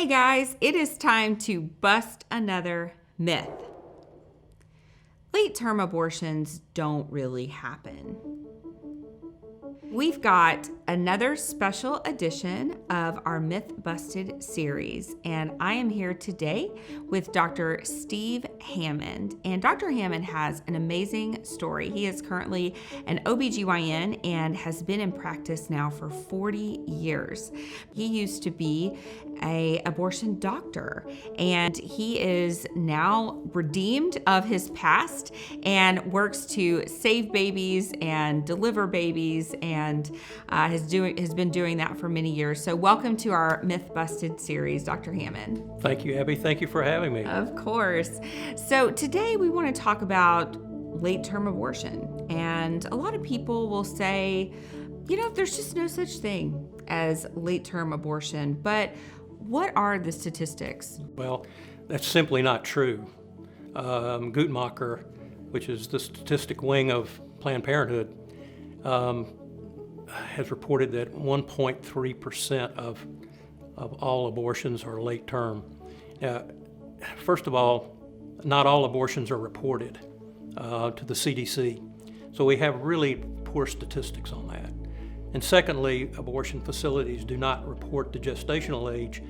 Hey guys, it is time to bust another myth. Late-term abortions don't really happen. We've got another special edition of our Myth Busted series, and I am here today with Dr. Steve Hammond. And Dr. Hammond has an amazing story. He is currently an OBGYN and has been in practice now for 40 years. He used to be an abortion doctor, and he is now redeemed of his past and works to save babies and deliver babies, and has been doing that for many years. So welcome to our Myth Busted series, Dr. Hammond. Thank you, Abby. Thank you for having me. Of course. So today we want to talk about late-term abortion. And a lot of people will say, there's just no such thing as late-term abortion. But what are the statistics? Well, that's simply not true. Guttmacher, which is the statistic wing of Planned Parenthood, has reported that 1.3% of all abortions are late term. First of all, not all abortions are reported to the CDC, so we have really poor statistics on that. And secondly, abortion facilities do not report the gestational age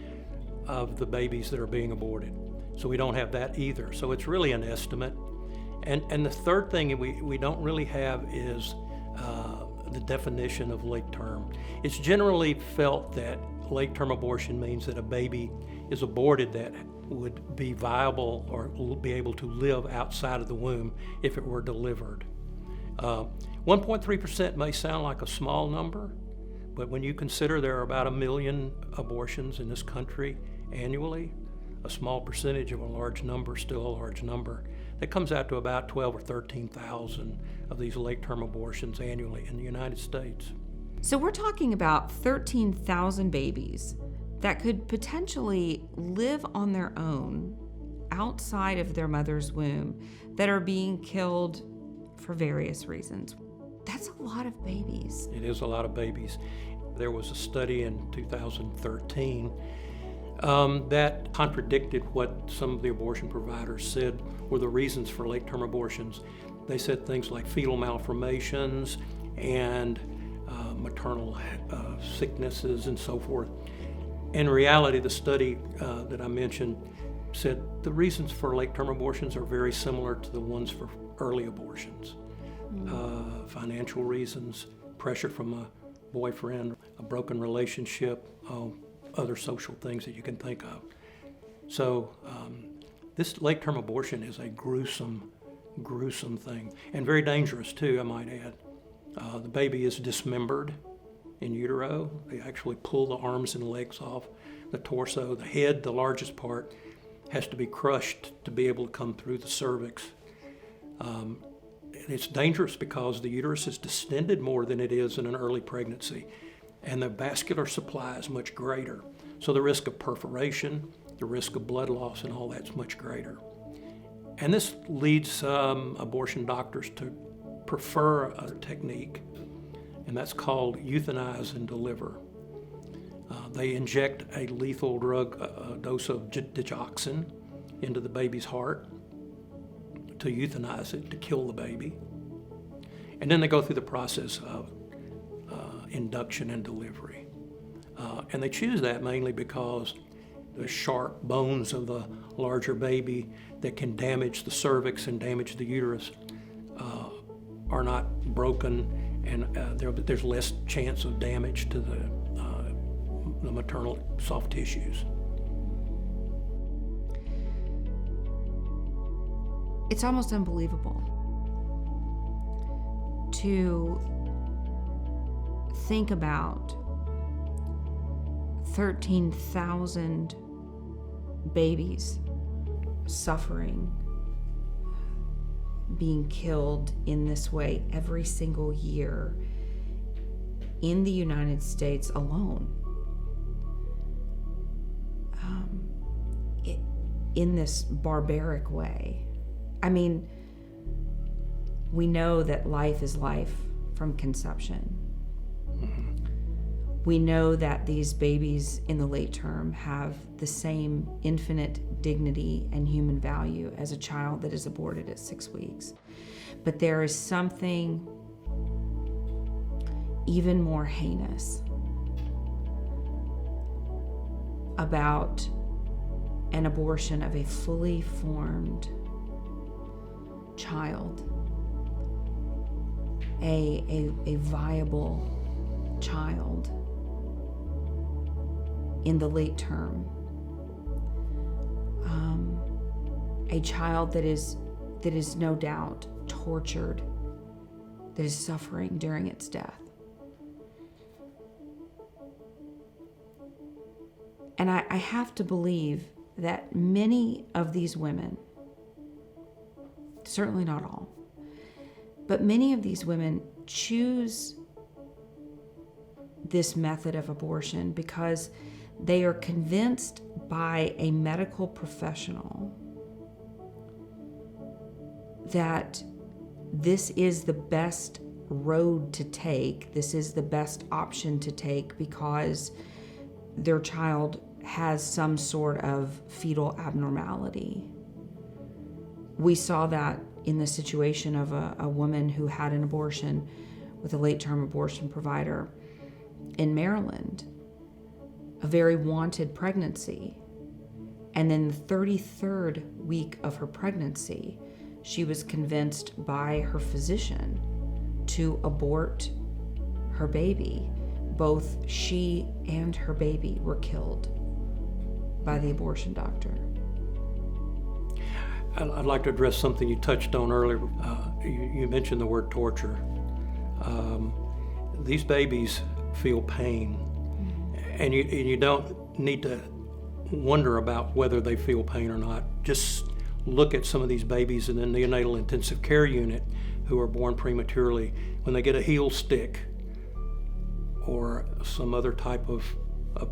of the babies that are being aborted, so we don't have that either. So it's really an estimate. And the third thing we don't really have is the definition of late term. It's generally felt that late term abortion means that a baby is aborted that would be viable or be able to live outside of the womb if it were delivered. 1.3% may sound like a small number, but when you consider there are about 1 million abortions in this country annually, a small percentage of a large number, still a large number. That comes out to about 12 or 13,000 of these late-term abortions annually in the United States. So we're talking about 13,000 babies that could potentially live on their own outside of their mother's womb that are being killed for various reasons. That's a lot of babies. It is a lot of babies. There was a study in 2013 that contradicted what some of the abortion providers said were the reasons for late-term abortions. They said things like fetal malformations and maternal sicknesses and so forth. In reality, the study that I mentioned said the reasons for late-term abortions are very similar to the ones for early abortions. Financial reasons, pressure from a boyfriend, a broken relationship, other social things that you can think of. So this late-term abortion is a gruesome thing, and very dangerous too, I might add. The baby is dismembered in utero. They actually pull the arms and legs off, the torso, the head, the largest part, has to be crushed to be able to come through the cervix. And it's dangerous because the uterus is distended more than it is in an early pregnancy, and the vascular supply is much greater. So the risk of perforation, the risk of blood loss, and all that's much greater. And this leads abortion doctors to prefer a technique, and that's called Euthanize and Deliver. They inject a lethal drug, a dose of digoxin, into the baby's heart to euthanize it, to kill the baby. And then they go through the process of induction and delivery. And they choose that mainly because the sharp bones of the larger baby that can damage the cervix and damage the uterus are not broken, and there's less chance of damage to the maternal soft tissues. It's almost unbelievable to think about 13,000 babies suffering, being killed in this way every single year in the United States alone. In this barbaric way. I mean, we know that life is life from conception. We know that these babies in the late term have the same infinite dignity and human value as a child that is aborted at 6 weeks. But there is something even more heinous about an abortion of a fully formed child, a viable child in the late term, a child that is no doubt tortured, that is suffering during its death. And I have to believe that many of these women, certainly not all, but many of these women choose this method of abortion because they are convinced by a medical professional that this is the best road to take, this is the best option to take because their child has some sort of fetal abnormality. We saw that in the situation of a woman who had an abortion with a late-term abortion provider in Maryland, a very wanted pregnancy. And then the 33rd week of her pregnancy, she was convinced by her physician to abort her baby. Both she and her baby were killed by the abortion doctor. I'd like to address something you touched on earlier. You mentioned the word torture. These babies feel pain, and you don't need to wonder about whether they feel pain or not. Just look at some of these babies in the neonatal intensive care unit who are born prematurely. When they get a heel stick or some other type of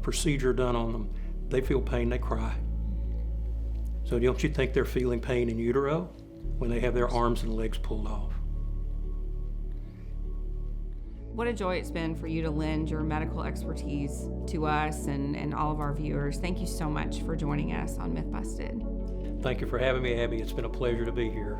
procedure done on them, they feel pain, they cry. So don't you think they're feeling pain in utero when they have their arms and legs pulled off? What a joy it's been for you to lend your medical expertise to us and all of our viewers. Thank you so much for joining us on Myth Busted. Thank you for having me, Abby. It's been a pleasure to be here.